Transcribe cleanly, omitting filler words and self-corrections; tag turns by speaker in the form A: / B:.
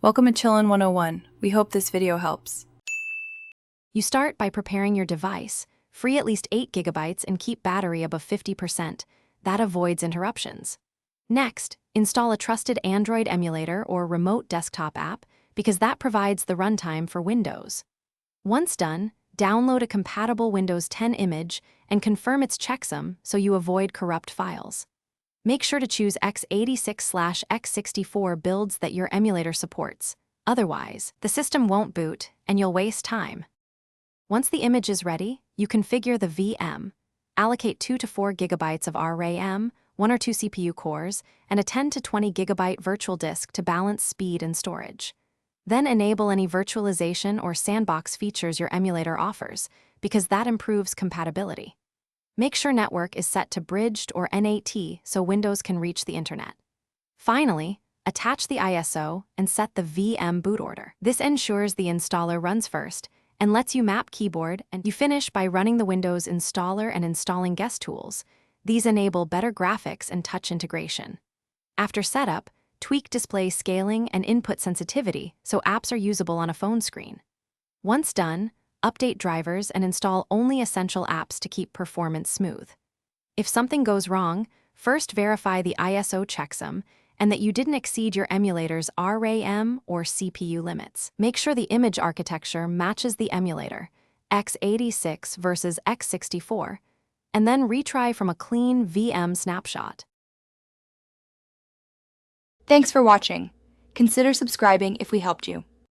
A: Welcome to Chillin' 101. We hope this video helps.
B: You start by preparing your device. Free at least 8 GB and keep battery above 50%. That avoids interruptions. Next, install a trusted Android emulator or remote desktop app because that provides the runtime for Windows. Once done, download a compatible Windows 10 image and confirm its checksum so you avoid corrupt files. Make sure to choose x86/x64 builds that your emulator supports. Otherwise, the system won't boot and you'll waste time. Once the image is ready, you configure the VM. Allocate 2 to 4 GB of RAM, 1 or 2 CPU cores, and a 10 to 20 GB virtual disk to balance speed and storage. Then enable any virtualization or sandbox features your emulator offers, because that improves compatibility. Make sure network is set to bridged or NAT so Windows can reach the internet. Finally, attach the ISO and set the VM boot order. This ensures the installer runs first and lets you map keyboard, and you finish by running the Windows installer and installing guest tools. These enable better graphics and touch integration. After setup, tweak display scaling and input sensitivity so apps are usable on a phone screen. Once done, update drivers and install only essential apps to keep performance smooth. If something goes wrong, first verify the ISO checksum and that you didn't exceed your emulator's RAM or CPU limits. Make sure the image architecture matches the emulator, x86 versus x64, and then retry from a clean VM snapshot.
C: Thanks for watching. Consider subscribing if we helped you.